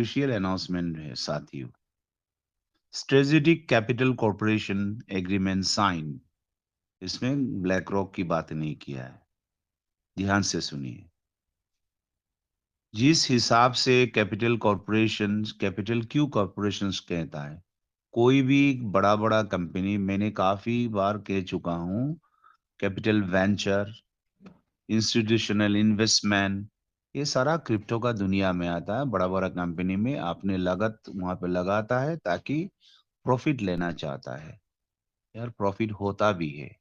Official announcement है साथियों। Strategic capital corporation agreement sign. इसमें ब्लैक रॉक की बात नहीं किया है। ध्यान से सुनिए। जिस हिसाब से कैपिटल क्यों कॉरपोरेशंस कहता है, कोई भी बड़ा बड़ा कंपनी, मैंने काफी बार कह चुका हूं, कैपिटल वेंचर, इंस्टीट्यूशनल इन्वेस्टमेंट, ये सारा क्रिप्टो का दुनिया में आता है। बड़ा बड़ा कंपनी में आपने लागत वहां पे लगाता है ताकि प्रॉफिट लेना चाहता है। यार प्रॉफिट होता भी है,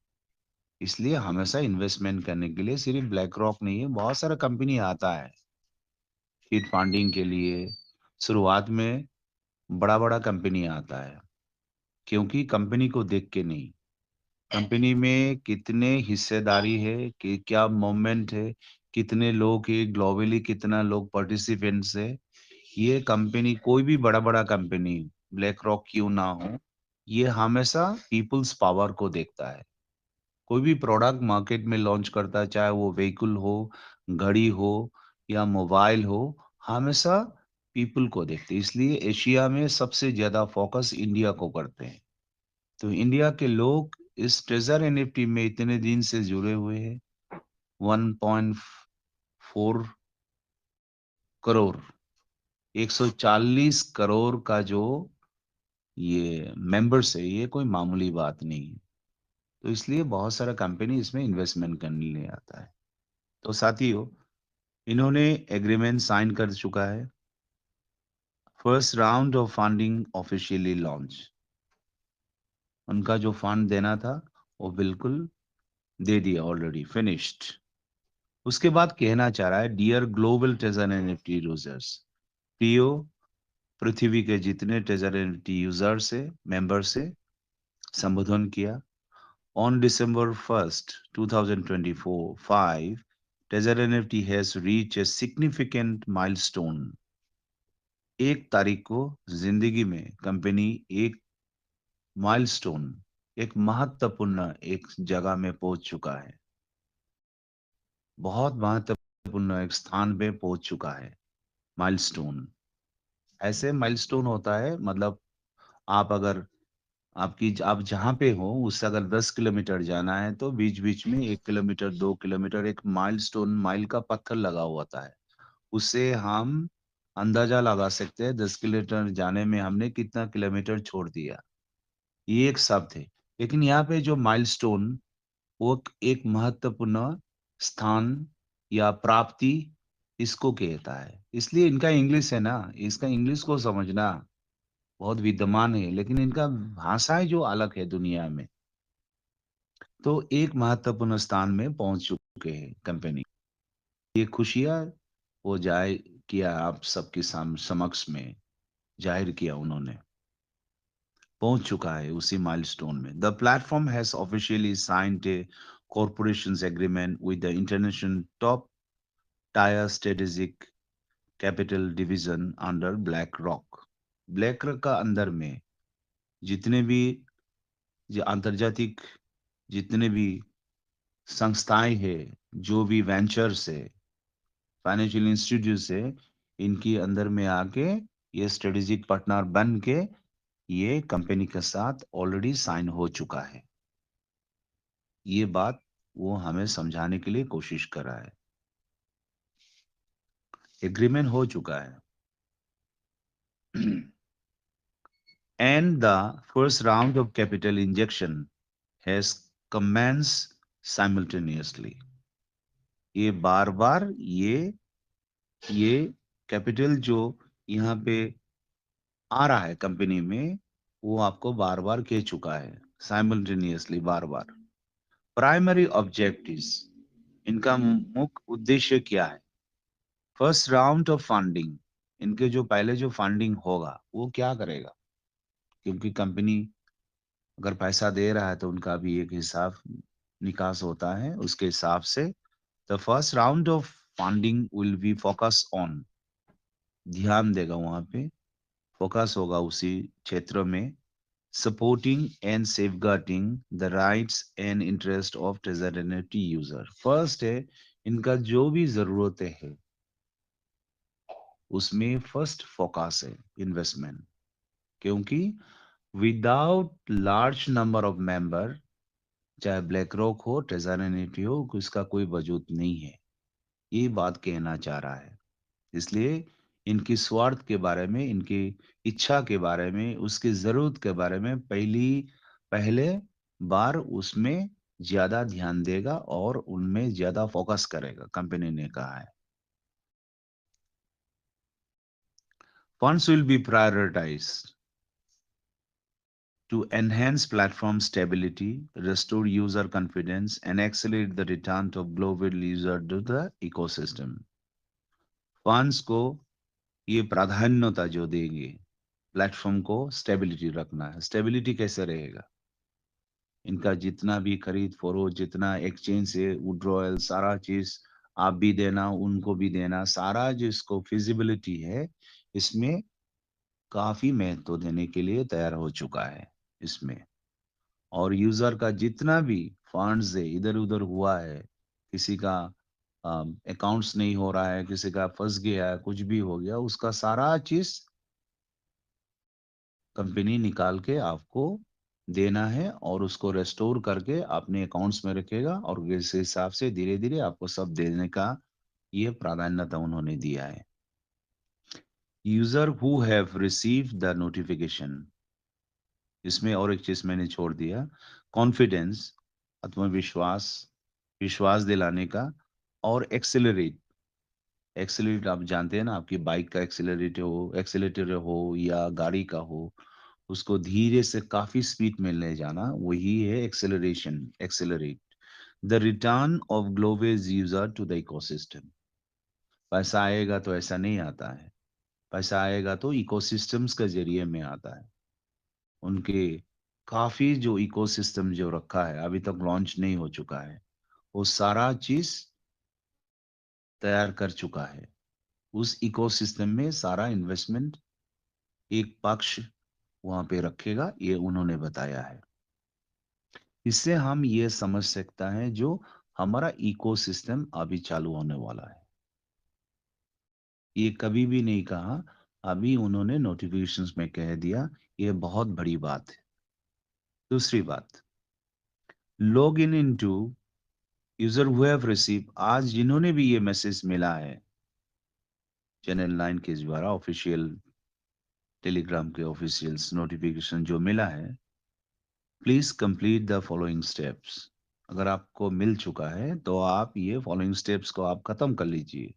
इसलिए हमेशा इन्वेस्टमेंट करने के लिए सिर्फ ब्लैक रॉक नहीं है, बहुत सारा कंपनी आता है सीड फंडिंग के लिए। शुरुआत में बड़ा बड़ा कंपनी आता है, क्योंकि कंपनी को देख के नहीं, कंपनी में कितने हिस्सेदारी है, कि क्या मूवमेंट है, कितने लोग है, ग्लोबली कितना लोग पार्टिसिपेंट्स है। ये कंपनी, कोई भी बड़ा बड़ा कंपनी, ब्लैक रॉक क्यों ना हो, ये हमेशा पीपल्स पावर को देखता है। कोई भी प्रोडक्ट मार्केट में लॉन्च करता है, चाहे वो व्हीकल हो, घड़ी हो या मोबाइल हो, हमेशा पीपल को देखते हैं। इसलिए एशिया में सबसे ज्यादा फोकस इंडिया को करते हैं। तो इंडिया के लोग इस ट्रेजर एनएफटी में इतने दिन से जुड़े हुए हैं। 1.4 करोड़, 140 करोड़ का जो ये मेंबर्स है, ये कोई मामूली बात नहीं है। तो इसलिए बहुत सारा कंपनी इसमें इन्वेस्टमेंट करने लिए आता है। तो साथियों, इन्होंने एग्रीमेंट साइन कर चुका है। First round of funding officially launch. उनका जो फंड देना था वो बिल्कुल दे दिया, ऑलरेडी फिनिश्ड। उसके बाद कहना चाह रहा है, dear global treasure NFT users, प्रियो पृथ्वी के जितने ट्रेजर एनएफटी यूजर से, मेंबर से संबोधन किया। On December 1st, 2024, 5 treasure NFT has reach a significant milestone. एक तारीख को जिंदगी में कंपनी एक माइलस्टोन, एक महत्वपूर्ण एक जगह में पहुंच चुका है। बहुत महत्वपूर्ण एक स्थान पे पहुंच चुका है। माइलस्टोन, ऐसे माइलस्टोन होता है, मतलब आप अगर आप जहाँ पे हो उससे अगर 10 किलोमीटर जाना है तो बीच बीच में 1 किलोमीटर, 2 किलोमीटर एक माइलस्टोन, माइल का पत्थर लगा हुआ होता है। उससे हम अंदाजा लगा सकते हैं 10 किलोमीटर जाने में हमने कितना किलोमीटर छोड़ दिया। ये एक शब्द है। लेकिन यहाँ पे जो माइलस्टोन, वो एक महत्वपूर्ण स्थान या प्राप्ति, इसको कहता है। इसलिए इनका इंग्लिश है ना, इसका इंग्लिश को समझना बहुत विद्यमान है, लेकिन इनका भाषाएं जो अलग है दुनिया में। तो एक महत्वपूर्ण स्थान में पहुंच चुके हैं कंपनी। ये खुशियां वो जाहिर किया, आप सबके समक्ष में जाहिर किया उन्होंने। पहुंच चुका है उसी माइलस्टोन में। The platform has officially signed A corporation agreement with the international top tier strategic capital division under black rock. Black rock का अंदर में जितने भी जो आंतर्जातिक, जितने भी संस्थाएं हैं, जो भी वेंचर्स है, फाइनेंशियल इंस्टीट्यूट है, इनकी अंदर में आके ये स्ट्रेटेजिक पार्टनर बन के ये कंपनी के साथ ऑलरेडी साइन हो चुका है। ये बात वो हमें समझाने के लिए कोशिश कर रहा है। एग्रीमेंट हो चुका है। And the first round of capital injection has commenced simultaneously. ये बार बार ये कैपिटल जो यहाँ पे आ रहा है कंपनी में, वो आपको बार बार कह चुका है, साइमल्टेनियसली, बार बार। प्राइमरी ऑब्जेक्टिव्स, इनका मुख्य उद्देश्य क्या है? फर्स्ट राउंड ऑफ फंडिंग, इनके जो पहले जो फंडिंग होगा वो क्या करेगा? क्योंकि कंपनी अगर पैसा दे रहा है तो उनका भी एक हिसाब निकास होता है, उसके हिसाब से the first round of funding will be focus on, ध्यान देगा वहां पे, फोकस होगा उसी क्षेत्र में, supporting and safeguarding the rights and interest of treasury user. First है, इनका जो भी जरूरतें है उसमें फर्स्ट फोकस है इन्वेस्टमेंट, क्योंकि without large number of member, चाहे ब्लैक रॉक हो, ट्रेजर हो, उसका कोई वजूद नहीं है। ये बात कहना चाह रहा है। इसलिए इनकी स्वार्थ के बारे में, इनकी इच्छा के बारे में, उसकी ज़रूरत के बारे में पहले बार उसमें ज़्यादा ध्यान देगा और उनमें ज़्यादा फ़ोकस करेगा, कंपनी ने कहा है। Funds will be prioritised to enhance platform stability, restore user confidence, and accelerate the return of global user to the ecosystem. Funds को ये प्राधान्यता जो देंगे, प्लेटफॉर्म को स्टेबिलिटी रखना है। स्टेबिलिटी कैसे रहेगा? इनका जितना भी खरीद फरोख्त, जितना एक्सचेंज से विड्रॉयल, सारा चीज आप भी देना, उनको भी देना, सारा जिसको फिजिबिलिटी है, इसमें काफी महत्व देने के लिए तैयार हो चुका है इसमें। और यूजर का जितना भी फंड्स है इधर-उधर हुआ है, किसी का अकाउंट्स नहीं हो रहा है, किसी का फँस गया है, कुछ भी हो गया, उसका सारा चीज़ कंपनी निकाल के आपको देना है और उसको रिस्टोर करके अपने अकाउंट्स में रखेगा और इस हिसाब से धीरे-धीरे आपको सब देने का ये प्राधान्यता उन्होंने दिया है। User who have received the notification, इसमें और एक चीज़ मैंने छोड़ दिया, कॉन्फिडेंस, आत्मविश्वास, विश्वास दिलाने का और एक्सेलरेट। एक्सेलरेट आप जानते हैं ना, आपकी बाइक का एक्सेलेरेटर हो या गाड़ी का हो, उसको धीरे से काफ़ी स्पीड में ले जाना, वही है acceleration, accelerate. The return of global user to the ecosystem. पैसा आएगा तो ऐसा नहीं आता है, पैसा आएगा तो इकोसिस्टम्स के ज़रिए में आता है। उनके काफ़ी जो इकोसिस्टम जो रखा है, अभी तक लॉन्च नहीं हो चुका है, वो सारा चीज़ तैयार कर चुका है। उस इकोसिस्टम में सारा इन्वेस्टमेंट एक पक्ष वहाँ पे रखेगा, ये उन्होंने बताया है। इससे हम ये समझ सकता है जो हमारा इकोसिस्टम अभी चालू होने वाला है। ये कभी भी नहीं कहा, अभी उन्होंने नोटिफ़िकेशंस में कह दिया, ये बहुत बड़ी बात है। दूसरी बात, log in into user who have receive, आज जिन्होंने भी ये मैसेज मिला है, चैनल 9 के द्वारा ऑफ़िशियल टेलीग्राम के ऑफ़िशियल्स नोटिफ़िकेशन जो मिला है, please complete the following steps. अगर आपको मिल चुका है, तो आप ये फॉलोइंग स्टेप्स को आप खत्म कर लीजिए।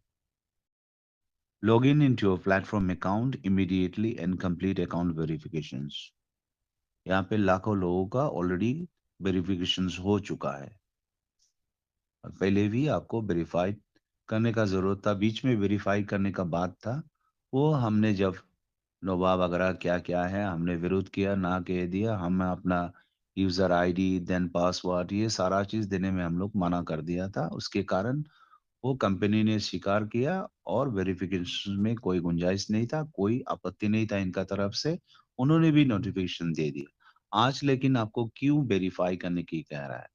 Log in into your platform account immediately and complete account verifications. यहाँ पे लाखों लोगों का ऑलरेडी वेरिफिकेशंस हो चुका है और पहले भी आपको वेरीफाई करने का ज़रूरत था, बीच में वेरीफाई करने का बात था, वो हमने जब नवाब वगैरह क्या-क्या है, हमने विरोध किया, ना कह दिया, हम अपना यूज़र आईडी, देन पासवर्ड, ये सारा चीज़ देने में हम लोग मना कर दिया था। उसके कारण वो कंपनी ने स्वीकार किया और वेरिफ़िकेशन में कोई गुंजाइश नहीं था, कोई आपत्ति नहीं था इनका तरफ से, उन्होंने भी नोटिफ़िकेशन दे दिया। आज लेकिन आपको क्यों वेरीफ़ाई करने की कह रहा है?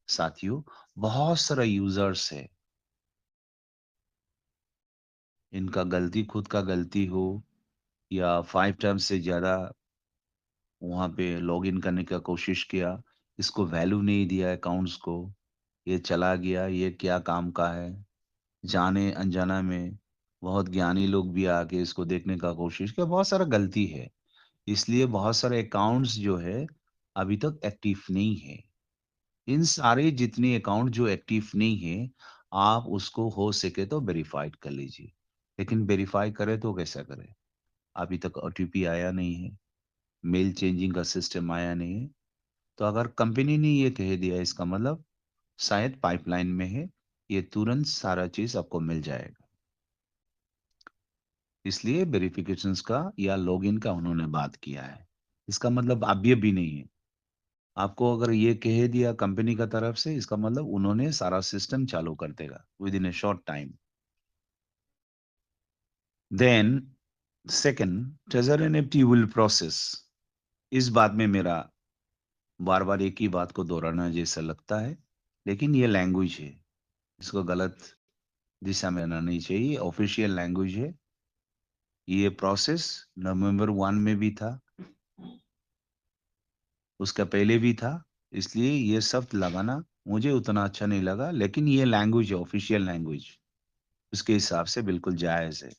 साथियों, बहुत सारा यूज़र्स है, इनका गलती खुद का गलती हो या 5 टाइम्स से ज़्यादा वहाँ पे लॉगिन करने का कोशिश किया, इसको वैल्यू नहीं दिया अकाउंट्स को, ये चला गया, ये क्या काम का है? जाने-अनजाना में बहुत ज्ञानी लोग भी आके इसको देखने का कोशिश किया, बहुत सारा गलती है। इसलिए बहुत सारे अकाउंट्स जो है, अभी तक एक्टिव नहीं है। इन सारे जितने अकाउंट जो एक्टिव नहीं है, आप उसको हो सके तो वेरिफाइड कर लीजिए। लेकिन वेरिफाई करें तो कैसा करें? अभी तक ओटीपी आया नहीं है, मेल चेंजिंग का सिस्टम आया नहीं है। तो अगर कंपनी ने ये कह दिया इसका मतलब शायद पाइपलाइन में है, ये तुरंत सारा चीज़ आपको मिल जाएगा। इसलिए वेरिफिकेशंस का या लॉगिन का उन्होंने बात किया है। इसका मतलब अभी-अभी नहीं है। आपको अगर ये कह दिया कंपनी का तरफ से, इसका मतलब उन्होंने सारा सिस्टम चालू कर देगा within a short time. Then second, treasure NFT will process. इस बात में मेरा बार-बार एक ही बात को दोहराना जैसा लगता है, लेकिन ये लैंग्वेज है, इसको गलत दिशा में आना नहीं चाहिए, ऑफ़िशियल लैंग्वेज है। ये प्रोसेस नवंबर 1 में भी था, उसका पहले भी था, इसलिए ये शब्द लगाना मुझे उतना अच्छा नहीं लगा, लेकिन ये लैंग्वेज है, ऑफिशियल लैंग्वेज, उसके हिसाब से बिल्कुल जायज़ है।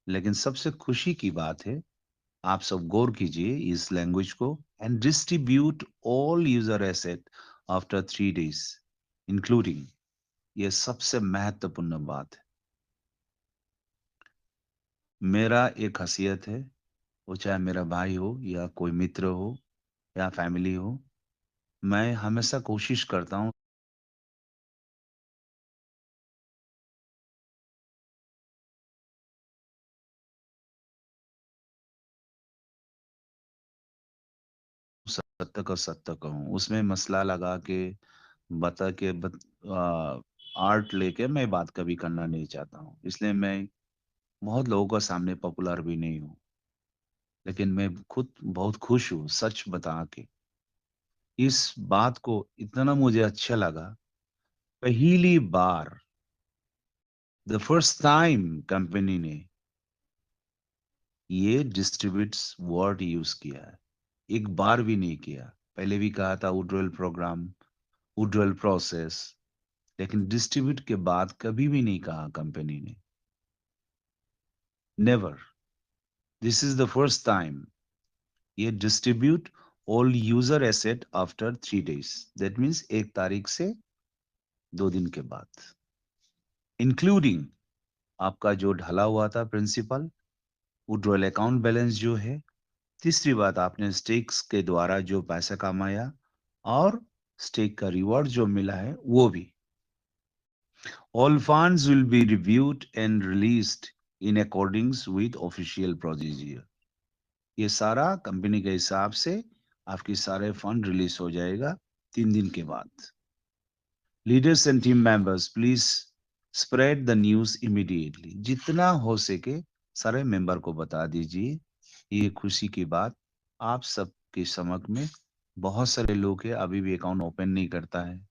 लेकिन सबसे खुशी की बात है, आप सब गौर कीजिए इस लैंग्वेज को, and distribute all user asset after 3 days including, ये सबसे महत्वपूर्ण बात है। मेरा एक ख़ासियत है, वो चाहे मेरा भाई हो या कोई मित्र हो या फैमिली हो, मैं हमेशा कोशिश करता हूँ सत्य का सत्य कहूँ। उसमें मसला लगा के बता के आर्ट लेके मैं बात कभी करना नहीं चाहता हूँ। इसलिए मैं बहुत लोगों के सामने पॉपुलर भी नहीं हूँ। लेकिन मैं खुद बहुत खुश हूँ सच बता के। इस बात को इतना मुझे अच्छा लगा, पहली बार द फर्स्ट टाइम कंपनी ने ये डिस्ट्रीब्यूट्स वर्ड यूज़ किया है। एक बार भी नहीं किया। पहले भी कहा था वुड्रॉल प्रोग्राम, वुड्रॉल प्रोसेस, लेकिन डिस्ट्रीब्यूट के बाद कभी भी नहीं कहा कंपनी ने। Never. This is the first time ये distribute all user asset after 3 days, that means 1 तारीख से 2 दिन के बाद, इंक्लूडिंग आपका जो ढला हुआ था प्रिंसिपल, विड्रॉल अकाउंट बैलेंस जो है, तीसरी बात आपने स्टेक्स के द्वारा जो पैसा कमाया और स्टेक का रिवॉर्ड जो मिला है वो भी। All funds will be reviewed and released in according with official procedure. ये सारा कंपनी के हिसाब से आपकी सारे फंड रिलीज हो जाएगा 3 दिन के बाद। Leaders and team members please spread the news immediately, जितना हो सके सारे मेंबर को बता दीजिए ये खुशी की बात। आप सबके समक्ष में बहुत सारे लोग हैं अभी भी अकाउंट ओपन नहीं करता है,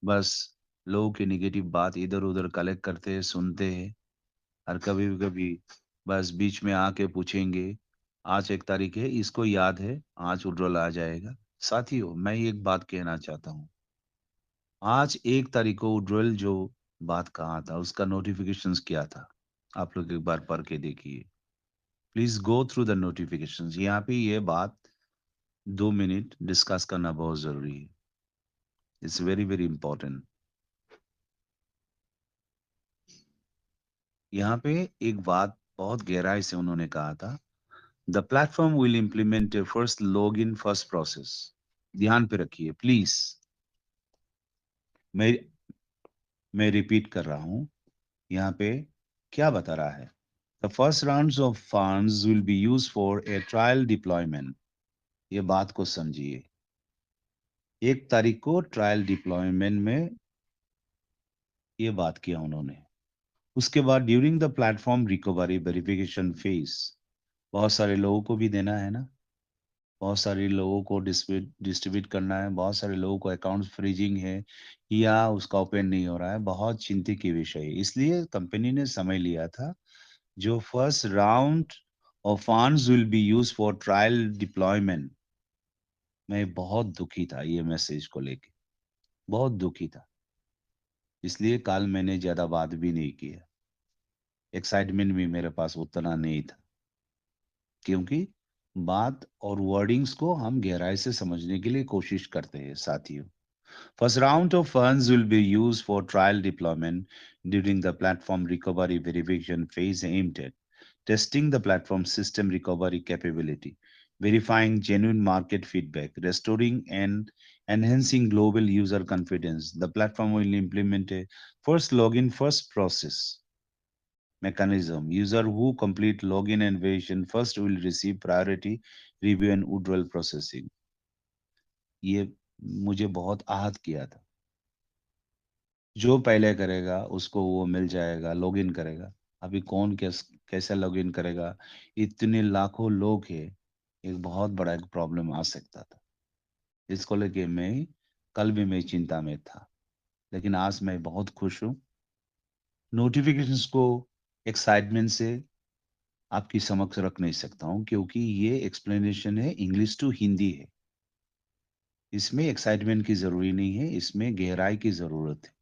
बस लोगों की नेगेटिव बात इधर उधर कलेक्ट करते हैं, सुनते हैं, और कभी कभी बस बीच में आके पूछेंगे आज 1 तारीख है, इसको याद है आज विड्रॉल आ जाएगा। साथियों, मैं एक बात कहना चाहता हूँ, आज 1 तारीख को विड्रॉल जो बात कहा था उसका नोटिफिकेशंस क्या था, आप लोग एक बार पढ़ के देखिए। Please go through the notifications. यहाँ पे ये बात 2 मिनट डिस्कस करना बहुत जरूरी है। It's very very important. यहाँ पे एक बात बहुत गहराई से उन्होंने कहा था, the platform will implement A first log in first process. ध्यान पे रखिए प्लीज। मैं मैं रिपीट कर रहा हूँ, यहाँ पे क्या बता रहा है, the first round of funds will be use for a trial deployment. ये बात को समझिए, 1 तारीख को ट्रायल डिप्लॉयमेंट में ये बात किया उन्होंने। उसके बाद during the platform recovery verification phase, बहुत सारे लोगों को भी देना है ना, बहुत सारे लोगों को डिस्ट्रीब्यूट करना है, बहुत सारे लोगों को अकाउंट फ्रीजिंग है या उसका ओपन नहीं हो रहा है, बहुत चिंतित की विषय है। इसलिए कंपनी ने समय लिया था, जो first round of funds will be use for trial deployment. मैं बहुत दुखी था ये मैसेज को लेके, बहुत दुखी था। इसलिए कल मैंने ज्यादा बात भी नहीं किया, एक्साइटमेंट भी मेरे पास उतना नहीं था, क्योंकि बात और वर्डिंग्स को हम गहराई से समझने के लिए कोशिश करते हैं साथियों। First round of funds will be used for trial deployment during the platform recovery verification phase aimed at testing the platform system recovery capability, verifying genuine market feedback, restoring and enhancing global user confidence. The platform will implement a first login first process mechanism. User who complete login and version first will receive priority review and withdrawal processing. ये मुझे बहुत आहत किया था। जो पहले करेगा उसको वो मिल जाएगा, लॉगिन करेगा। अभी कौन कैसे लॉगिन करेगा, इतने लाखों लोग हैं, एक बहुत बड़ा एक प्रॉब्लम आ सकता था। इसको लेके मैं कल भी मैं चिंता में था, लेकिन आज मैं बहुत खुश हूँ। नोटिफिकेशंस को एक्साइटमेंट से आपकी समक्ष रख नहीं सकता हूँ क्योंकि ये एक्सप्लेनेशन है इंग्लिश टू हिंदी है। इसमें एक्साइटमेंट की ज़रूरी नहीं है, इसमें गहराई की ज़रूरत है।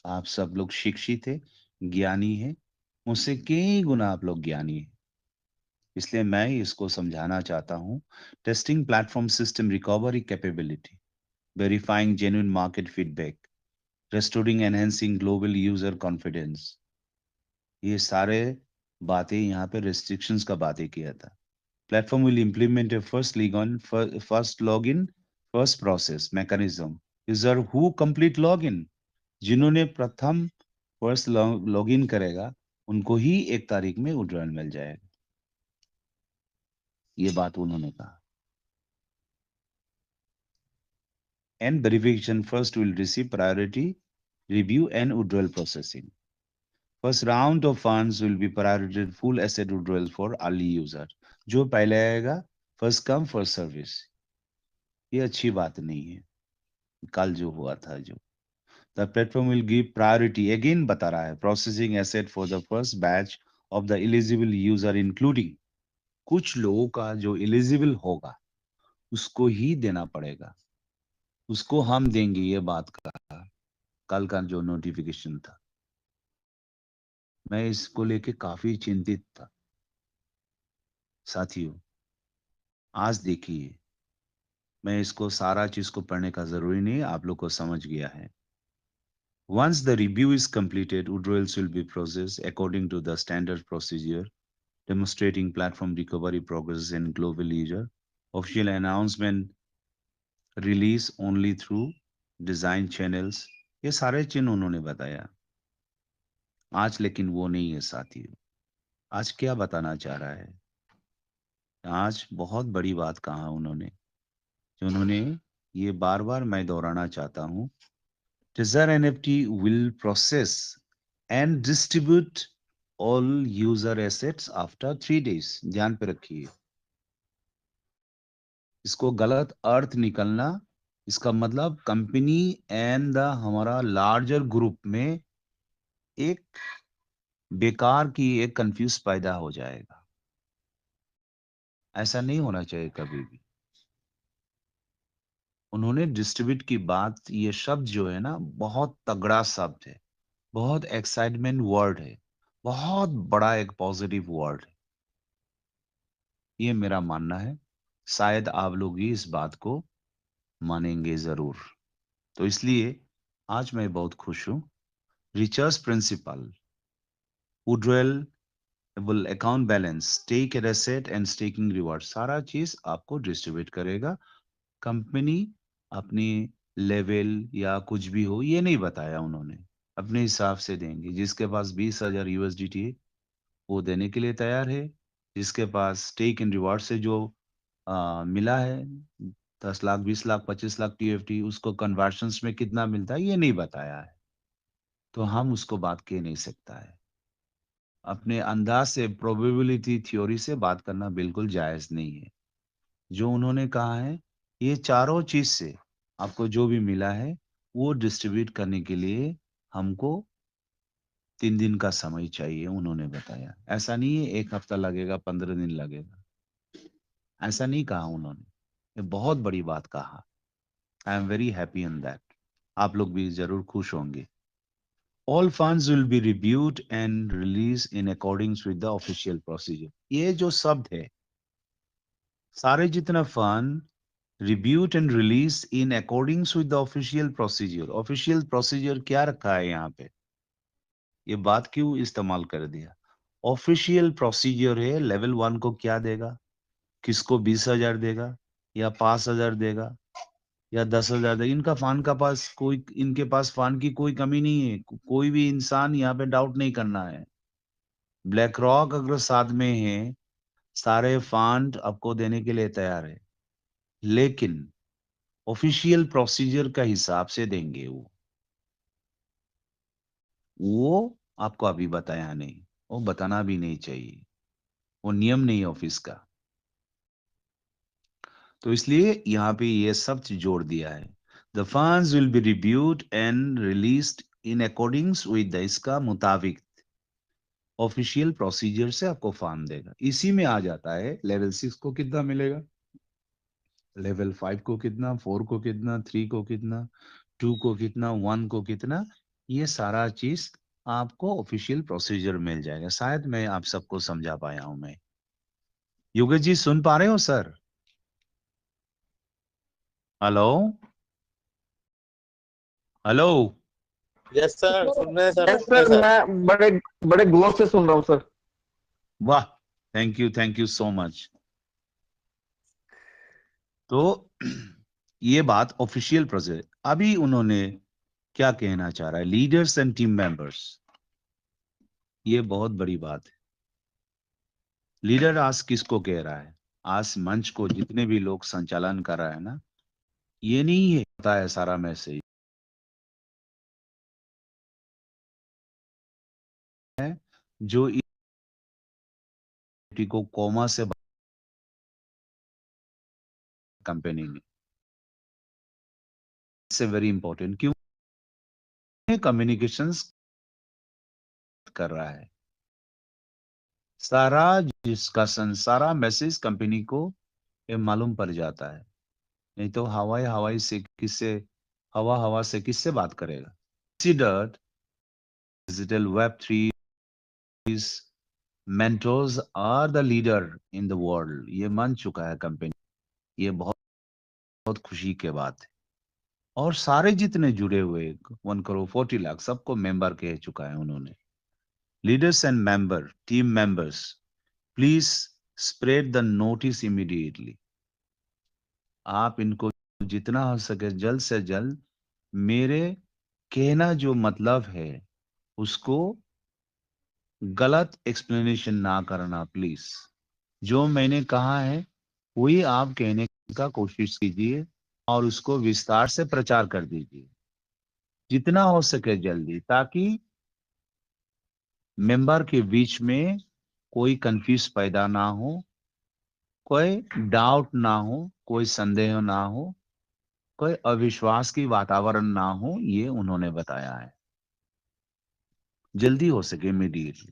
आप सब लोग शिक्षित हैं, ज्ञानी हैं, मुझसे कई गुना आप लोग ज्ञानी हैं। इसलिए मैं इसको समझाना चाहता हूँ। Testing platform system recovery capability, verifying genuine market feedback, restoring enhancing global user confidence, ये सारे बातें यहाँ पे restrictions का बातें किया था। Platform will implement a first login, first process mechanism. User who complete login, जिन्होंने प्रथम फर्स्ट लॉगिन करेगा उनको ही 1 तारीख में विड्रॉल मिल जाएगा। ये बात उन्होंने कहा। And verification first will receive priority review and withdrawal processing. First round of funds will be priority full asset withdrawal for early user. जो पहले आएगा फर्स्ट कम फर्स्ट सर्विस। ये अच्छी बात नहीं है। कल जो हुआ था जो the platform will give priority again बता रहा है processing asset for the first batch of the eligible user including कुछ लोगों का जो एलिजिबल होगा उसको ही देना पड़ेगा, उसको हम देंगे। ये बात का कल का जो नोटिफिकेशन था, मैं इसको लेके काफी चिंतित था साथियों। आज देखिए, मैं इसको सारा चीज को पढ़ने का जरूरी नहीं है, आप लोग को समझ गया है। Once the review is completed, withdrawals will be processed according to the standard procedure, demonstrating platform recovery progress and global user. Official announcement release only through design channels. ये सारे चिन्ह उन्होंने बताया। आज लेकिन वो नहीं है साथियों। आज क्या बताना चाह रहा है? आज बहुत बड़ी बात कहा उन्होंने, जो उन्होंने ये बार बार मैं दोहराना चाहता हूँ। Trezor NFT will process and distribute all user assets after 3 days. ध्यान पे रखिए, इसको गलत अर्थ निकलना, इसका मतलब कंपनी एंड द हमारा लार्जर ग्रुप में एक बेकार की एक कंफ्यूज पैदा हो जाएगा। ऐसा नहीं होना चाहिए कभी भी। उन्होंने डिस्ट्रीब्यूट की बात, ये शब्द जो है ना बहुत तगड़ा शब्द है, बहुत एक्साइटमेंट वर्ड है, बहुत बड़ा एक पॉजिटिव वर्ड है। ये मेरा मानना है। शायद आप लोग भी इस बात को मानेंगे जरूर। तो इसलिए आज मैं बहुत खुश हूं। रिचर्स principal, withdrawable account balance, stake asset and staking reward, सारा चीज आपको डिस्ट्रीब्यूट करेगा कंपनी। अपनी लेवल या कुछ भी हो ये नहीं बताया उन्होंने, अपने हिसाब से देंगे। जिसके पास 20,000 यूएसडीटी है वो देने के लिए तैयार है। जिसके पास स्टेक इन रिवार्ड से जो मिला है 10 लाख 20 लाख 25 लाख टीएफटी, उसको कन्वर्शंस में कितना मिलता है ये नहीं बताया है, तो हम उसको बात कह नहीं सकता है। अपने अंदाज से प्रोबेबिलिटी थ्योरी से बात करना बिल्कुल जायज नहीं है। जो उन्होंने कहा है ये चारों चीज से आपको जो भी मिला है वो डिस्ट्रीब्यूट करने के लिए हमको 3 दिन का समय चाहिए उन्होंने बताया। ऐसा नहीं है 1 हफ्ता लगेगा 15 दिन लगेगा, ऐसा नहीं कहा उन्होंने। ये बहुत बड़ी बात कहा। I am very happy in that. आप लोग भी जरूर खुश होंगे। All funds will be reviewed and release in according with the official procedure. ये जो शब्द है, सारे जितना fund reviewed and release in according with the official procedure. Official procedure क्या रखा है यहाँ पे? ये बात क्यों इस्तेमाल कर दिया? ऑफिशियल प्रोसीजर है। लेवल 1 को क्या देगा, किसको 20,000 देगा या 5,000 देगा या 10,000 देगा? इनका फान का पास कोई, इनके पास फान की कोई कमी नहीं है। कोई भी इंसान यहाँ पे डाउट नहीं करना है। ब्लैक रॉक अगर साथ में है, सारे फंड आपको देने के लिए तैयार है, लेकिन ऑफिशियल प्रोसीजर का हिसाब से देंगे। वो आपको अभी बताया नहीं, वो बताना भी नहीं चाहिए, वो नियम नहीं है ऑफिस का। तो इसलिए यहाँ पे ये सब चीज जोड़ दिया है। The funds will be reviewed and released in according with the, इसका मुताबिक ऑफिशियल प्रोसीजर से आपको फॉर्म देगा। इसी में आ जाता है लेवल 6 को कितना मिलेगा, लेवल 5 को कितना, 4 को कितना, 3 को कितना, 2 को कितना, 1 को कितना। ये सारा चीज आपको ऑफिशियल प्रोसीजर मिल जाएगा। शायद मैं आप सबको समझा पाया हूं मैं। योगेश जी सुन पा रहे हो sir? Hello, hello. Yes sir, सुन रहे हैं सर, यस सुन रहे सर, हैं सर। मैं बड़े बड़े गौर से सुन रहा हूँ सर। वाह, थैंक यू सो मच। तो ये बात ऑफिशियल प्रोसेस। अभी उन्होंने क्या कहना चाह रहा है, लीडर्स एंड टीम मेंबर्स, ये बहुत बड़ी बात है। लीडर आज किसको कह रहा है? आज मंच को जितने भी लोग संचालन कर रहा है ना, ये नहीं है पता है सारा मैसेज है जो को कोमा से कंपनी ने, इट्स वेरी इंपॉर्टेंट। क्यों? कम्युनिकेशंस कर रहा है, सारा जिसका सारा मैसेज कंपनी को ये मालूम पड़ जाता है। नहीं तो हवाई हवाई से किससे, हवा हवा से किससे बात करेगा? Considered digital web 3 mentors are the leader in the world, ये मान चुका है कंपनी। ये बहुत बहुत खुशी की बात है। और सारे जितने जुड़े हुए 1 करोड़ 40 लाख सबको मेंबर कह चुका है उन्होंने। Leaders and member, team members, please spread the notice immediately. आप इनको जितना हो सके जल्द से जल्द मेरे कहना जो मतलब है उसको गलत एक्सप्लेनेशन ना करना प्लीज। जो मैंने कहा है वही आप कहने का कोशिश कीजिए और उसको विस्तार से प्रचार कर दीजिए जितना हो सके जल्दी, ताकि मेंबर के बीच में कोई कंफ्यूज पैदा ना हो, कोई डाउट ना हो, कोई संदेह ना हो, कोई अविश्वास की वातावरण ना हो। ये उन्होंने बताया है जल्दी हो सके immediately.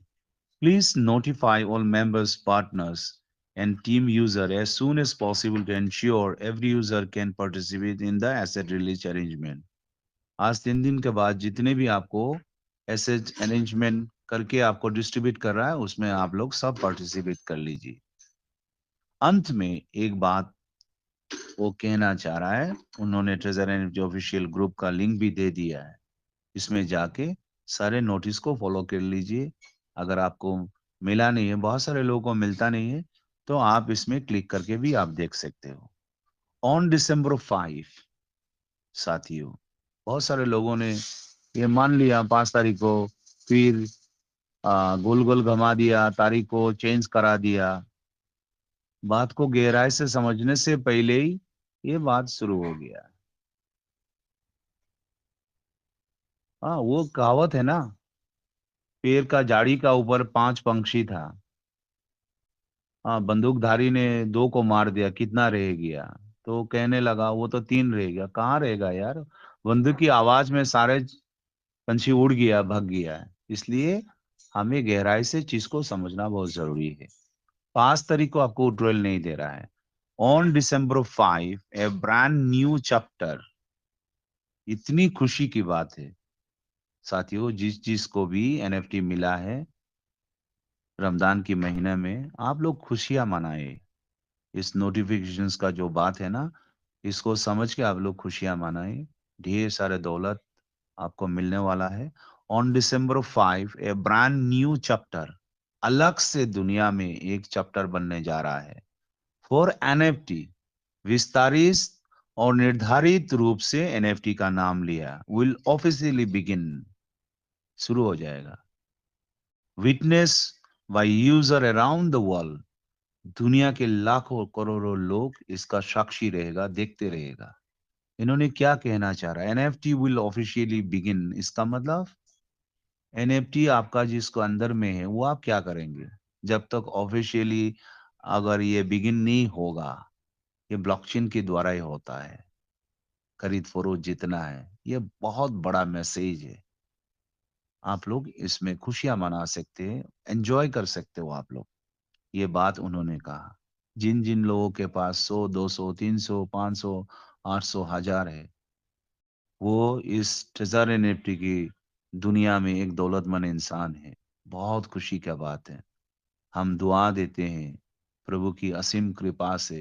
Please notify all members, partners and team user as soon as possible to ensure every user can participate in the asset release arrangement। आज 3 दिन के बाद जितने भी आपको एसेट अरेंजमेंट करके आपको डिस्ट्रीब्यूट कर रहा है उसमें आप लोग सब पार्टिसिपेट कर लीजिए। अंत में एक बात वो कहना चाह रहा है, उन्होंने ट्रेजर एंड जो ऑफिशियल ग्रुप का लिंक भी दे दिया है, इसमें जाके सारे नोटिस को फॉलो कर लीजिए। अगर आपको मिला नहीं है, बहुत सारे लोगों को मिलता नहीं है, तो आप इसमें क्लिक करके भी आप देख सकते हो। ऑन December 5 साथियों, बहुत सारे लोगों ने ये मान लिया 5 तारीख को, फिर गोल गोल घुमा दिया, तारीख को चेंज करा दिया। बात को गहराई से समझने से पहले ही ये बात शुरू हो गया। हाँ, वो कहावत है ना, पेड़ का झाड़ी का ऊपर 5 पंछी था। हाँ, बंदूकधारी ने 2 को मार दिया, कितना रह गया? तो कहने लगा वो तो 3 रह गया। कहाँ रहेगा यार, बंदूक की आवाज में सारे पंछी उड़ गया, भग गया है। इसलिए हमें गहराई से चीज को समझना बहुत जरूरी है। 5 तारीख को आपको ड्रिल नहीं दे रहा है। On December 5 A brand new chapter. इतनी खुशी की बात है साथियों, जिस चीज को भी एनएफटी मिला है रमजान के महीने में, आप लोग खुशियां मनाए। इस नोटिफिकेशंस का जो बात है ना, इसको समझ के आप लोग खुशियां मनाए। ढेर सारे दौलत आपको मिलने वाला है। On December 5 A brand new chapter, अलग से दुनिया में एक चैप्टर बनने जा रहा है फॉर एनएफटी। विस्तारित और निर्धारित रूप से एनएफटी का नाम लिया, विल ऑफिशियली बिगिन, शुरू हो जाएगा। Witness by user around the world, दुनिया के लाखों करोड़ों लोग इसका साक्षी रहेगा, देखते रहेगा। इन्होंने क्या कहना चाह रहा है, एनएफटी विल ऑफिशियली बिगिन, इसका मतलब एनएफटी आपका जिसको अंदर में है वो आप क्या करेंगे जब तक ऑफिशियली, अगर ये बिगिन नहीं होगा। ये ब्लॉकचेन के द्वारा ही होता है, खरीद फरोख्त जितना है। ये बहुत बड़ा मैसेज है। आप लोग इसमें खुशियां मना सकते हैं, एंजॉय कर सकते हो आप लोग। ये बात उन्होंने कहा। जिन जिन लोगों के पास 100, 200, 300, 500, 800, 1000 है, वो इस ट्रेजर एनएफटी की दुनिया में एक दौलतमंद इंसान है। बहुत खुशी का बात है। हम दुआ देते हैं प्रभु की असीम कृपा से,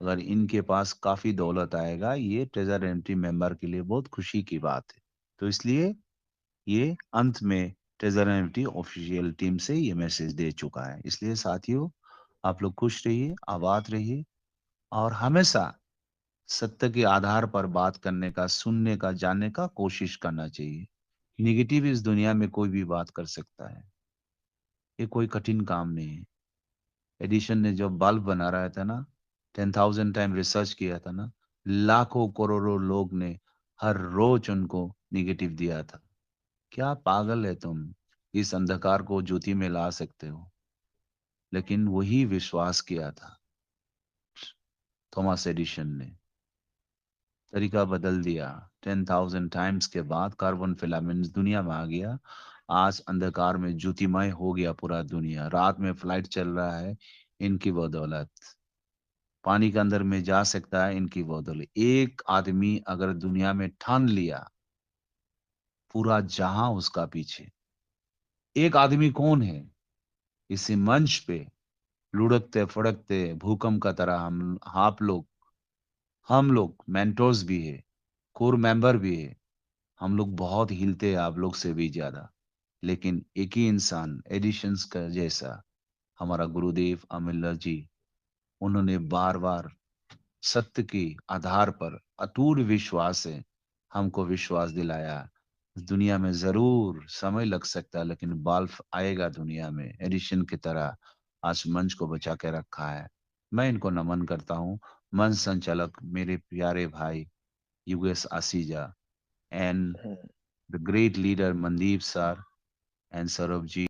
अगर इनके पास काफी दौलत आएगा, ये ट्रेजर एनएफटी मेंबर के लिए बहुत खुशी की बात है। तो इसलिए ये अंत में ट्रेजर एनएफटी ऑफिशियल टीम से ये मैसेज दे चुका है। इसलिए साथियों, आप लोग खुश रहिए, आबाद रहिए और हमेशा सत्य के आधार पर बात करने का, सुनने का, जानने का कोशिश करना चाहिए। नेगेटिव इस दुनिया में कोई भी बात कर सकता है। ये कोई कठिन काम नहीं है। एडिशन ने जब बल्ब बना रहा था ना, 10,000 टाइम रिसर्च किया था ना, लाखों करोड़ों लोग ने हर रोज उनको निगेटिव दिया था। क्या पागल है तुम, इस अंधकार को ज्योति में ला सकते हो? लेकिन वही विश्वास किया था थॉमस एडिशन ने, तरीका बदल दिया। 10,000 टाइम्स के बाद कार्बन फिलामेंट्स दुनिया में आ गया। आज अंधकार में ज्योतिमय हो गया पूरा दुनिया। रात में फ्लाइट चल रहा है, इनकी बदौलत। पानी के अंदर में जा सकता है, इनकी बदौलत। एक आदमी अगर दुनिया में ठान लिया, पूरा जहां उसका पीछे। एक आदमी कौन है? इसी मंच पे लुढ़कते फुड़कते भूकंप का तरह हम लोग मेंटोर्स भी है, कोर मेंबर भी है। हम लोग बहुत हिलते हैं आप लोग से भी ज्यादा। लेकिन एक ही इंसान एडिशंस का जैसा, हमारा गुरुदेव अमिल्ला जी, उन्होंने बार बार सत्य के आधार पर अटूट विश्वास से हमको विश्वास दिलाया। दुनिया में जरूर समय लग सकता है, लेकिन बाल्फ आएगा दुनिया में, एडिशन की तरह। आज मंच को बचा के रखा है। मैं इनको नमन करता हूँ। मंच संचालक मेरे प्यारे भाई Yugesh Asija, and the great leader Mandeep sir and Saurabh ji.